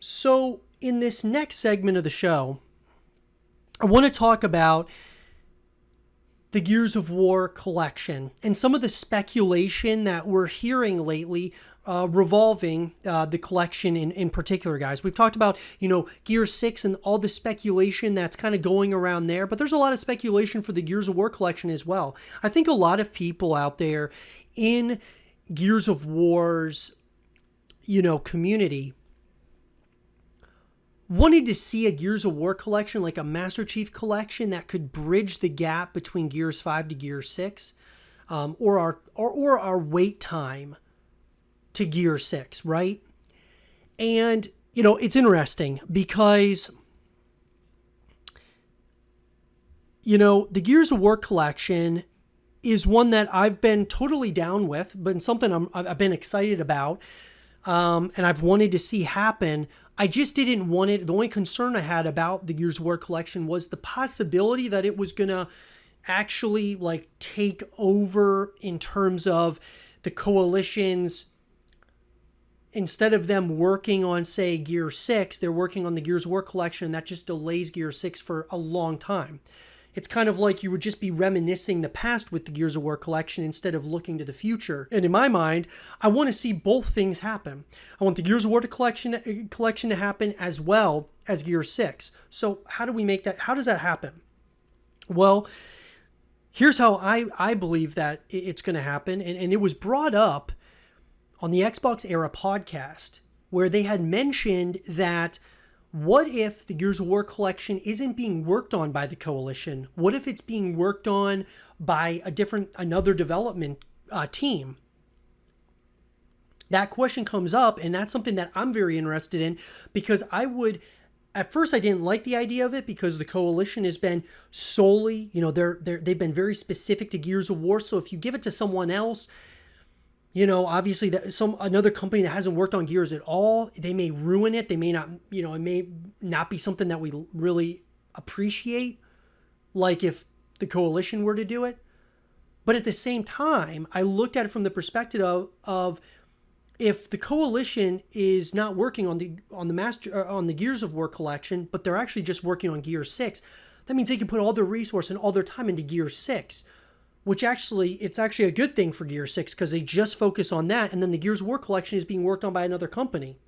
So, in this next segment of the show, I want to talk about the Gears of War collection and some of the speculation that we're hearing lately revolving the collection in particular, guys. We've talked about, Gear 6 and all the speculation that's kind of going around there, but there's a lot of speculation for the Gears of War collection as well. I think a lot of people out there in Gears of War's, community wanted to see a Gears of War collection, like a Master Chief collection that could bridge the gap between Gears 5 to Gears 6, or our wait time to Gear 6, right? And, it's interesting because, the Gears of War collection is one that I've been totally down with, but something I've been excited about, and I've wanted to see happen. I just didn't want it. The only concern I had about the Gears of War collection was the possibility that it was going to actually take over in terms of the coalitions. Instead of them working on, say, Gear 6, they're working on the Gears of War collection, and that just delays Gear 6 for a long time. It's kind of like you would just be reminiscing the past with the Gears of War collection instead of looking to the future. And in my mind, I want to see both things happen. I want the Gears of War collection to happen as well as Gear 6. So how do we make that? How does that happen? Well, here's how I believe that it's going to happen. And it was brought up on the Xbox Era podcast where they had mentioned that what if the Gears of War collection isn't being worked on by the Coalition? What if it's being worked on by another development team? That question comes up, and that's something that I'm very interested in because at first I didn't like the idea of it because the Coalition has been solely, they've been very specific to Gears of War. So if you give it to someone else, obviously another company that hasn't worked on Gears at all, they may ruin it. They may not, it may not be something that we really appreciate, like if the Coalition were to do it. But at the same time, I looked at it from the perspective of if the Coalition is not working on the Gears of War collection, but they're actually just working on Gear 6, that means they can put all their resource and all their time into Gear 6. Which it's actually a good thing for Gear 6 because they just focus on that, and then the Gears of War collection is being worked on by another company.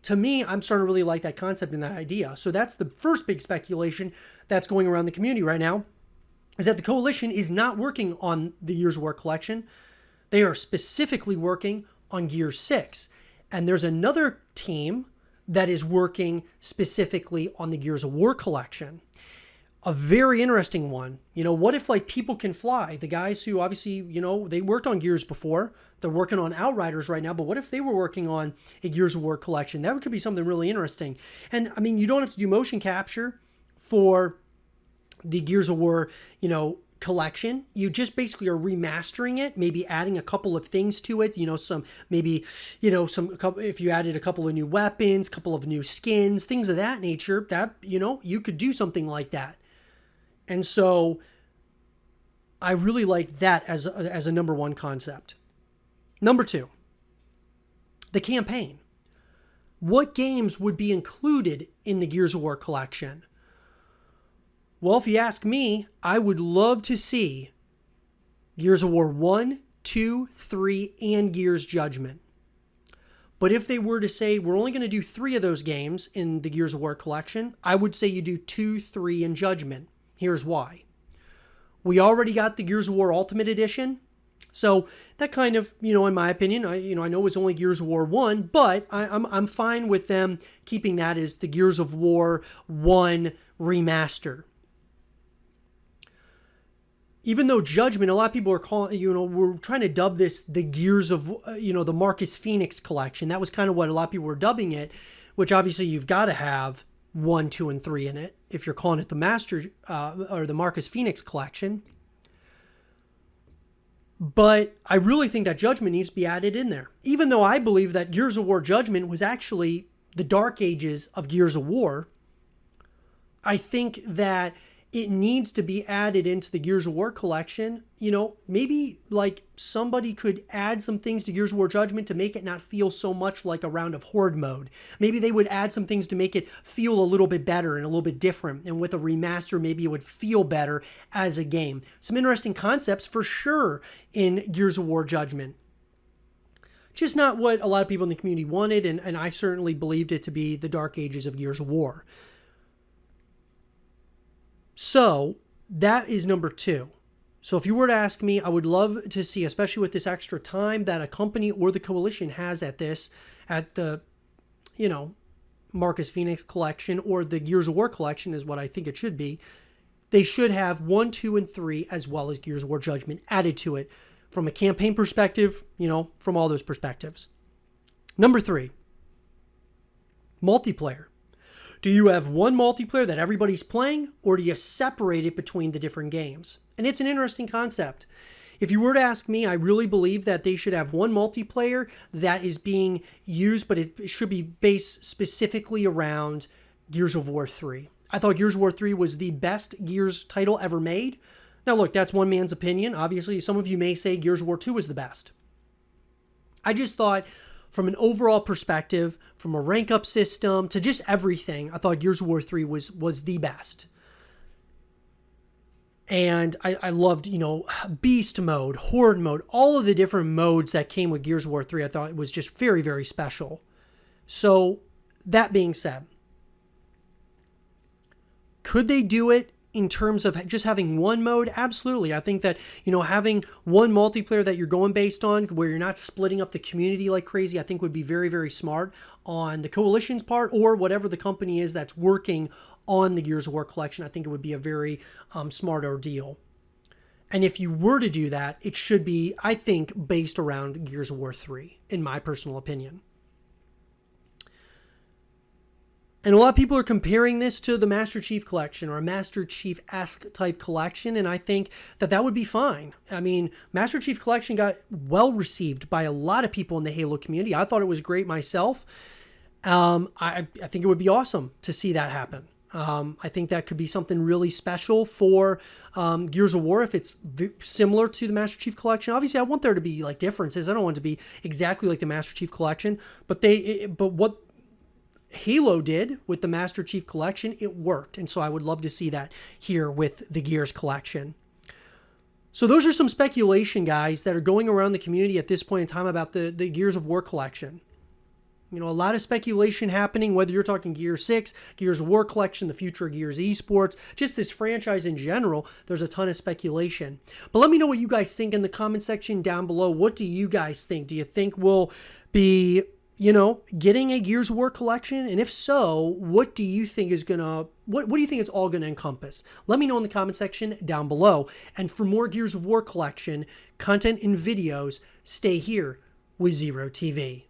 To me, I'm starting to really like that concept and that idea. So that's the first big speculation that's going around the community right now, is that the Coalition is not working on the Gears of War collection. They are specifically working on Gear 6. And there's another team that is working specifically on the Gears of War collection. A very interesting one. What if People Can Fly, the guys who obviously, they worked on Gears before. They're working on Outriders right now, but what if they were working on a Gears of War collection? That could be something really interesting. And I mean, you don't have to do motion capture for the Gears of War, collection. You just basically are remastering it, maybe adding a couple of things to it, if you added a couple of new weapons, couple of new skins, things of that nature, that, you could do something like that. And so I really like that as a number one concept. Number two, the campaign. What games would be included in the Gears of War collection? Well, if you ask me, I would love to see Gears of War 1, 2, 3, and Gears Judgment. But if they were to say, we're only going to do 3 of those games in the Gears of War collection, I would say you do 2, 3, and Judgment. Here's why. We already got the Gears of War Ultimate Edition. So that kind of, in my opinion, I know it was only Gears of War 1, but I'm fine with them keeping that as the Gears of War 1 remaster. Even though Judgment, a lot of people are calling, we're trying to dub this the Gears of, the Marcus Phoenix collection. That was kind of what a lot of people were dubbing it, which obviously you've got to have 1, 2, and 3 in it if you're calling it the Master or the Marcus Phoenix collection. But I really think that Judgment needs to be added in there. Even though I believe that Gears of War Judgment was actually the dark ages of Gears of War, I think that it needs to be added into the Gears of War collection. You know, maybe like somebody could add some things to Gears of War Judgment to make it not feel so much like a round of Horde mode. Maybe they would add some things to make it feel a little bit better and a little bit different. And with a remaster, maybe it would feel better as a game. Some interesting concepts for sure in Gears of War Judgment. Just not what a lot of people in the community wanted, and I certainly believed it to be the dark ages of Gears of War. So that is number 2. So if you were to ask me, I would love to see, especially with this extra time that a company or the Coalition has at the, Marcus Phoenix collection, or the Gears of War collection is what I think it should be. They should have 1, 2, and 3, as well as Gears of War Judgment added to it from a campaign perspective, from all those perspectives. Number 3, multiplayer. Do you have one multiplayer that everybody's playing, or do you separate it between the different games? And it's an interesting concept. If you were to ask me, I really believe that they should have one multiplayer that is being used, but it should be based specifically around Gears of War 3. I thought Gears of War 3 was the best Gears title ever made. Now look, that's one man's opinion. Obviously, some of you may say Gears of War 2 is the best. I just thought, from an overall perspective, from a rank up system to just everything, I thought Gears of War 3 was the best. And I loved, Beast mode, Horde mode, all of the different modes that came with Gears of War 3. I thought it was just very, very special. So that being said, could they do it in terms of just having one mode? Absolutely. I think that, having one multiplayer that you're going based on, where you're not splitting up the community like crazy, I think would be very, very smart on the Coalition's part, or whatever the company is that's working on the Gears of War collection. I think it would be a very smart ordeal. And if you were to do that, it should be, I think, based around Gears of War 3, in my personal opinion. And a lot of people are comparing this to the Master Chief collection, or a Master Chief-esque type collection, and I think that would be fine. I mean, Master Chief collection got well received by a lot of people in the Halo community. I thought it was great myself. I think it would be awesome to see that happen. I think that could be something really special for Gears of War if it's similar to the Master Chief collection. Obviously, I want there to be like differences. I don't want it to be exactly like the Master Chief collection, but what Halo did with the Master Chief collection, it worked. And so I would love to see that here with the Gears collection. So those are some speculation, guys, that are going around the community at this point in time about the Gears of War collection. A lot of speculation happening, whether you're talking Gears 6, Gears of War collection, the future of Gears esports, just this franchise in general. There's a ton of speculation. But let me know what you guys think in the comment section down below. What do you guys think? Do you think we'll be getting a Gears of War collection? And if so, what do you think is what do you think it's all gonna encompass? Let me know in the comment section down below. And for more Gears of War collection content and videos, stay here with Zero TV.